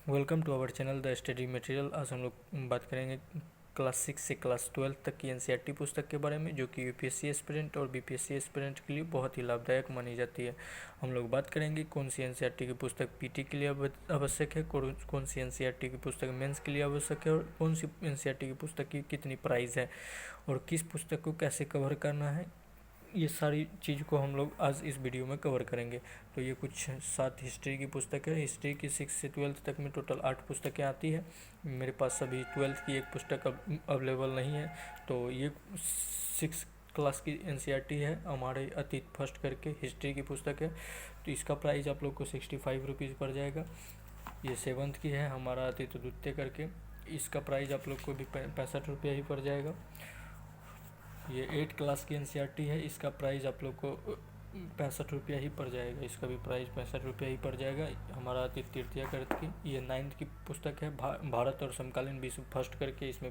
Welcome to our channel the study material. आज हम लोग बात करेंगे क्लास 6 से क्लास 12 तक की एनसीईआरटी पुस्तक के बारे में, जो कि यूपीएससी एस्पिरेंट और बीपीएससी एस्पिरेंट के लिए बहुत ही लाभदायक मानी जाती है। हम लोग बात करेंगे कौन सी एनसीईआरटी की पुस्तक पीटी के लिए आवश्यक है, कौन सी एनसीईआरटी की पुस्तक मेंस के लिए आवश्यक है, और कौन सी एनसीईआरटी की पुस्तक की कितनी प्राइस है, और किस पुस्तक को कैसे कवर करना है। ये सारी चीज़ को हम लोग आज इस वीडियो में कवर करेंगे। तो ये कुछ 7 हिस्ट्री की पुस्तक है। हिस्ट्री की 6 से 12 तक में टोटल 8 पुस्तकें आती है। मेरे पास अभी 12th की एक पुस्तक अवेलेबल नहीं है, तो ये 6 क्लास की एनसीईआरटी है। हमारे अतीत फर्स्ट करके हिस्ट्री की पुस्तक है, तो इसका प्राइस आप लोग को 65 रुपीज़ पड़ जाएगा। ये 7th की है, हमारा अतीत द्वितीय करके, इसका प्राइस आप लोग को भी 65 रुपये ही पड़ जाएगा। ये 8 क्लास की एनसीईआरटी है, इसका प्राइस आप लोग को 65 रुपया ही पड़ जाएगा। इसका भी प्राइस 65 रुपया ही पड़ जाएगा। हमारा अतीत तृतीय करके की ये 9th की पुस्तक है, भारत और समकालीन विश्व फर्स्ट करके। इसमें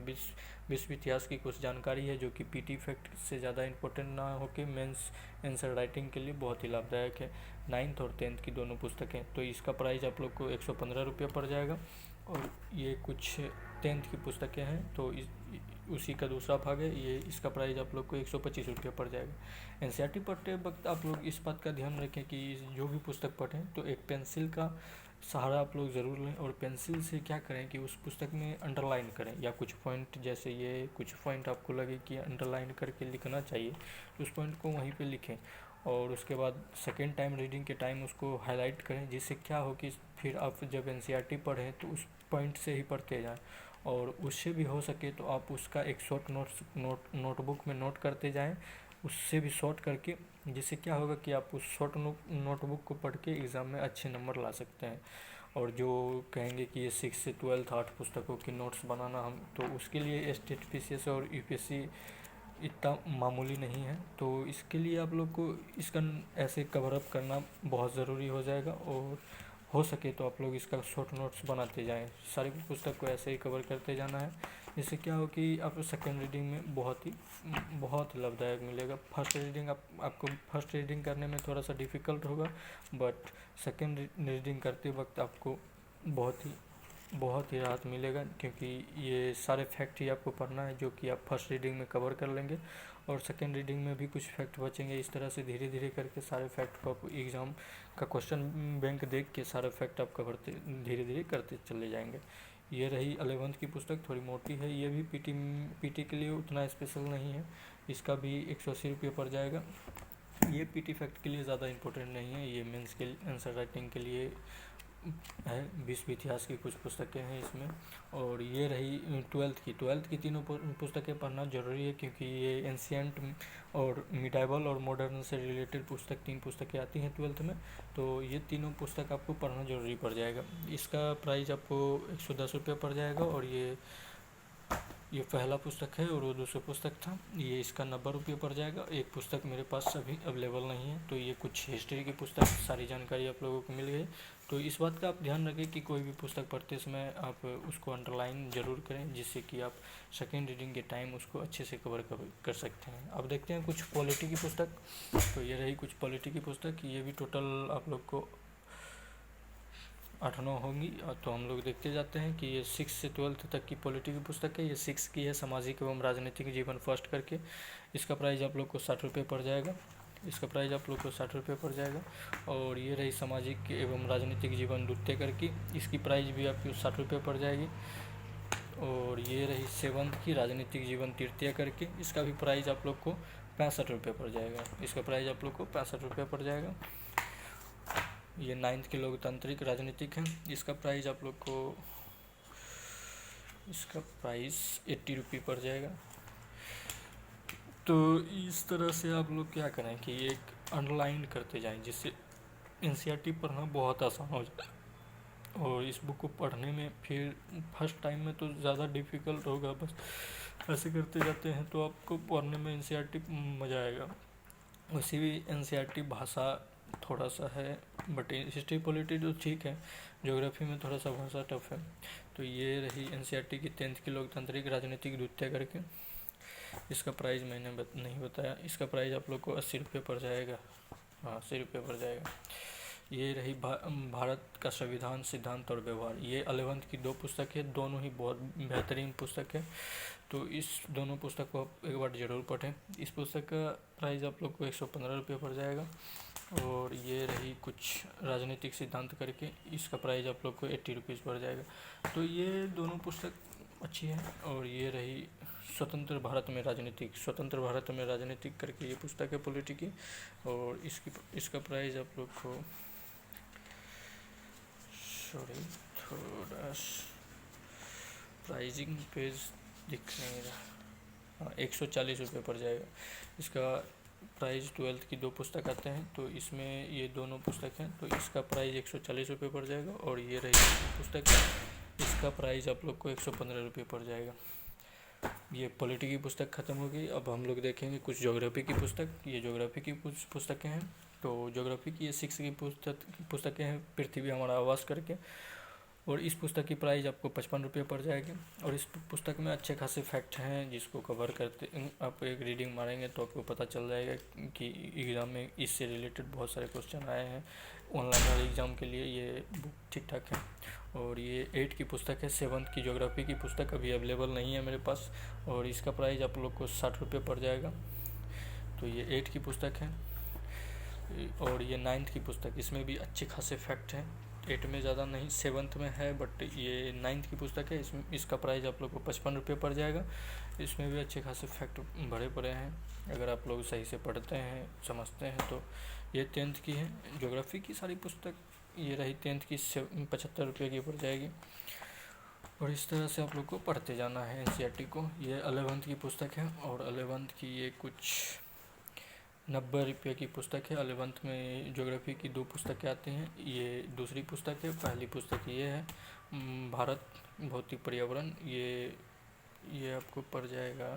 विश्व इतिहास की कुछ जानकारी है, जो कि पीटी फैक्ट से ज़्यादा इंपॉर्टेंट ना हो के मेंस आंसर राइटिंग के लिए बहुत ही लाभदायक है। 9th और 10th की दोनों पुस्तकें, तो इसका प्राइस आप लोग को 115 रुपये पड़ जाएगा। और ये कुछ 10th की पुस्तकें हैं, तो उसी का दूसरा भाग है ये। इसका प्राइस आप लोग को 125 रुपये पड़ जाएगा। एनसीईआरटी पढ़ते वक्त आप लोग इस बात का ध्यान रखें कि जो भी पुस्तक पढ़ें तो एक पेंसिल का सहारा आप लोग ज़रूर लें, और पेंसिल से क्या करें कि उस पुस्तक में अंडरलाइन करें, या कुछ पॉइंट, जैसे ये कुछ पॉइंट आपको लगे कि अंडरलाइन करके लिखना चाहिए, तो उस पॉइंट को वहीं पे लिखें। और उसके बाद सेकेंड टाइम रीडिंग के टाइम उसको हाईलाइट करें, जिससे क्या हो कि फिर आप जब एनसीईआरटी पढ़ें तो उस पॉइंट से ही पढ़ते जाएं। और उससे भी हो सके तो आप उसका एक शॉर्ट नोटबुक में नोट करते जाएं, उससे भी शॉर्ट करके, जिससे क्या होगा कि आप उस शॉर्ट नोटबुक को पढ़ के एग्ज़ाम में अच्छे नंबर ला सकते हैं। और जो कहेंगे कि ये 6 से 12 8 पुस्तकों की नोट्स बनाना, हम तो उसके लिए स्टेट पीसीएस और यूपीएससी इतना मामूली नहीं है, तो इसके लिए आप लोग को इसका ऐसे कवर अप करना बहुत ज़रूरी हो जाएगा। और हो सके तो आप लोग इसका शॉर्ट नोट्स बनाते जाएं, सारी पुस्तक को ऐसे ही कवर करते जाना है। इससे क्या हो कि आप सेकेंड रीडिंग में बहुत ही लाभदायक मिलेगा। फर्स्ट रीडिंग आपको फर्स्ट रीडिंग करने में थोड़ा सा डिफ़िकल्ट होगा, बट सेकेंड रीडिंग करते वक्त आपको बहुत ही राहत मिलेगा, क्योंकि ये सारे फैक्ट ही आपको पढ़ना है जो कि आप फर्स्ट रीडिंग में कवर कर लेंगे, और सेकेंड रीडिंग में भी कुछ फैक्ट बचेंगे। इस तरह से धीरे धीरे करके सारे फैक्ट को आप एग्ज़ाम का क्वेश्चन बैंक देख के सारे फैक्ट आप कवर धीरे धीरे करते चले जाएंगे। ये रही 11th की पुस्तक, थोड़ी मोटी है, ये भी पीटी के लिए उतना स्पेशल नहीं है, इसका भी 180 रुपये पड़ जाएगा। ये पीटी फैक्ट के लिए ज़्यादा इंपॉर्टेंट नहीं है, ये मेंस के आंसर राइटिंग के लिए है। विश्व इतिहास की कुछ पुस्तकें हैं इसमें। और ये रही 12th की तीनों पुस्तकें पढ़ना ज़रूरी है, क्योंकि ये एंशिएंट और मिडाइवल और मॉडर्न से रिलेटेड पुस्तक 3 पुस्तकें आती हैं 12th में, तो ये तीनों पुस्तक आपको पढ़ना ज़रूरी पड़ जाएगा। इसका प्राइस आपको 110 रुपये पड़ जाएगा। और ये पहला पुस्तक है, और वो दूसरा पुस्तक था, ये इसका 90 रुपये पड़ जाएगा। एक पुस्तक मेरे पास अभी अवेलेबल नहीं है। तो ये कुछ हिस्ट्री की पुस्तक, सारी जानकारी आप लोगों को मिल गई। तो इस बात का आप ध्यान रखें कि कोई भी पुस्तक पढ़ते समय आप उसको अंडरलाइन ज़रूर करें, जिससे कि आप सेकेंड रीडिंग के टाइम उसको अच्छे से कवर कर सकते हैं। अब देखते हैं कुछ पॉलिटी की पुस्तक। तो ये रही कुछ पॉलिटी की पुस्तक, ये भी टोटल आप लोग को 8-9 होंगी। तो हम लोग देखते जाते हैं कि ये 6 से 12 तक की पॉलिटी की पुस्तक है। ये 6 की है, सामाजिक एवं राजनीतिक जीवन फर्स्ट करके। इसका प्राइस आप लोग को 60 रुपये पड़ जाएगा। इसका प्राइस आप लोग को 60 रुपये पड़ जाएगा। और ये रही सामाजिक एवं राजनीतिक जीवन द्वितीय करके, इसकी प्राइस भी आपको 60 रुपये पड़ जाएगी। और ये रही 7th की राजनीतिक जीवन तृतीय करके, इसका भी प्राइस आप लोग को 65 रुपये पड़ जाएगा। इसका प्राइस आप लोग को 65 रुपये पड़ जाएगा। ये 9th की लोकतांत्रिक राजनीतिक है, इसका प्राइस आप लोग को, इसका प्राइस 80 रुपये पड़ जाएगा। तो इस तरह से आप लोग क्या करें कि एक अंडरलाइन करते जाएं, जिससे एनसीईआरटी पढ़ना बहुत आसान हो जाए। और इस बुक को पढ़ने में फिर फर्स्ट टाइम में तो ज़्यादा डिफ़िकल्ट होगा, बस ऐसे करते जाते हैं तो आपको पढ़ने में एनसीईआरटी मज़ा आएगा। वैसे भी एनसीईआरटी भाषा थोड़ा सा है, बट हिस्ट्री पॉलिटी तो ठीक है, ज्योग्राफी में थोड़ा सा भाषा टफ है। तो ये रही एनसीईआरटी की 10th की लोकतांत्रिक राजनीतिक द्वितीय करके। इसका प्राइस मैंने नहीं बताया, इसका प्राइस आप लोग को 80 रुपये पड़ जाएगा। हाँ, 80 रुपये पड़ जाएगा। ये रही भारत का संविधान, सिद्धांत और व्यवहार। ये 11th की 2 पुस्तक है, दोनों ही बहुत बेहतरीन पुस्तक है। तो इस दोनों पुस्तक को आप एक बार ज़रूर पढ़ें। इस पुस्तक का प्राइस आप लोग को 115 रुपये पड़ जाएगा। और ये रही कुछ राजनीतिक सिद्धांत करके, इसका प्राइस आप लोग को 80 रुपीज़ पड़ जाएगा। तो ये दोनों पुस्तक अच्छी है। और ये रही स्वतंत्र भारत में राजनीतिक करके ये पुस्तक है पॉलिटी की। और इसका प्राइस आप लोग को थोड़ा प्राइजिंग पेज दिख नहीं रहा, हाँ 140 रुपये पड़ जाएगा। इसका प्राइस 12th की 2 पुस्तक आते हैं, तो इसमें ये दोनों पुस्तक हैं, तो इसका प्राइस 140 रुपये पड़ जाएगा। और ये रही पुस्तक, इसका प्राइस आप लोग को 115 रुपये पड़ जाएगा। ये पॉलिटी की पुस्तक ख़त्म हो गई। अब हम लोग देखेंगे कुछ ज्योग्राफी की पुस्तक। ये ज्योग्राफी की कुछ पुस्तकें हैं। तो ज्योग्राफी की ये 6 की पुस्तकें हैं, पृथ्वी हमारा आवास करके। और इस पुस्तक की प्राइस आपको 55 रुपये पड़ जाएगी। और इस पुस्तक में अच्छे खासे फैक्ट हैं जिसको कवर करते आप एक रीडिंग मारेंगे तो आपको पता चल जाएगा कि एग्ज़ाम में इससे रिलेटेड बहुत सारे क्वेश्चन आए हैं। ऑनलाइन वाले एग्ज़ाम के लिए ये बुक ठीक ठाक है। और ये 8 की पुस्तक है, 7th की ज्योग्राफी की पुस्तक अभी अवेलेबल नहीं है मेरे पास। और इसका प्राइस आप लोग को 60 रुपये पड़ जाएगा। तो ये 8 की पुस्तक है। और ये 9th की पुस्तक, इसमें भी अच्छे खासे फैक्ट हैं। 8 में ज़्यादा नहीं, 7th में है, बट ये 9th की पुस्तक है। इसका प्राइस आप लोग को 55 रुपये पड़ जाएगा। इसमें भी अच्छे खासे फैक्ट भरे पड़े हैं, अगर आप लोग सही से पढ़ते हैं, समझते हैं तो। ये 10th की है ज्योग्राफी की सारी पुस्तक। ये रही 10th की 75 रुपये की पड़ जाएगी। और इस तरह से आप लोग को पढ़ते जाना है एनसीईआरटी को। ये 11th की पुस्तक है। और 11th की ये कुछ 90 रुपये की पुस्तक है। 11th में ज्योग्राफी की 2 पुस्तकें आती हैं। ये दूसरी पुस्तक है, पहली पुस्तक ये है भारत भौतिक पर्यावरण। ये आपको पड़ जाएगा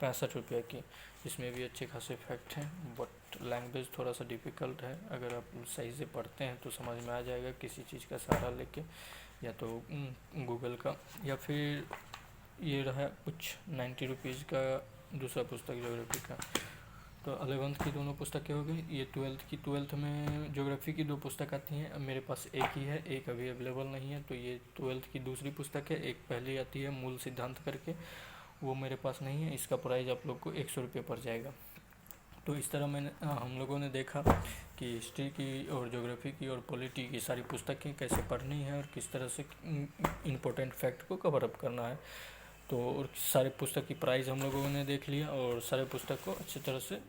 65 रुपये की। इसमें भी अच्छे खासे फैक्ट हैं, बट लैंग्वेज थोड़ा सा डिफ़िकल्ट है। अगर आप सही से पढ़ते हैं तो समझ में आ जाएगा, किसी चीज़ का सहारा लेके, या तो गूगल का, या फिर ये रहा कुछ 90 रुपीज़ का दूसरा पुस्तक ज्योग्राफी का। तो 11th की दोनों पुस्तकें हो गई। ये 12th में ज्योग्राफी की 2 पुस्तक आती हैं। अब मेरे पास एक ही है, एक अभी अवेलेबल नहीं है। तो ये 12th की दूसरी पुस्तक है। एक पहले आती है मूल सिद्धांत करके, वो मेरे पास नहीं है। इसका प्राइस आप लोग को 100 रुपये पड़ जाएगा। तो इस तरह हम लोगों ने देखा कि हिस्ट्री की और ज्योग्राफी की और पॉलिटी की सारी पुस्तकें कैसे पढ़नी है और किस तरह से इम्पोर्टेंट फैक्ट को कवर अप करना है। तो और सारे पुस्तक की प्राइस हम लोगों ने देख लिया और सारे पुस्तक को अच्छी तरह से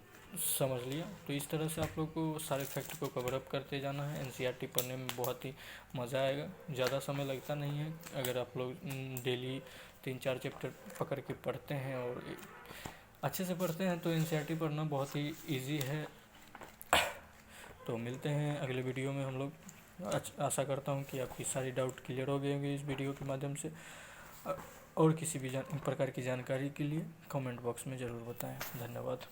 समझ लिया। तो इस तरह से आप लोग को सारे फैक्ट को कवर अप करते जाना है। एनसीईआरटी पढ़ने में बहुत ही मज़ा आएगा, ज़्यादा समय लगता नहीं है। अगर आप लोग डेली 3-4 चैप्टर पकड़ के पढ़ते हैं और अच्छे से पढ़ते हैं तो एनसीईआरटी पढ़ना बहुत ही इजी है। तो मिलते हैं अगले वीडियो में हम लोग। आशा करता हूँ कि आपकी सारी डाउट क्लियर हो गए होंगे इस वीडियो के माध्यम से। और किसी भी प्रकार की जानकारी के लिए कमेंट बॉक्स में ज़रूर बताएं। धन्यवाद।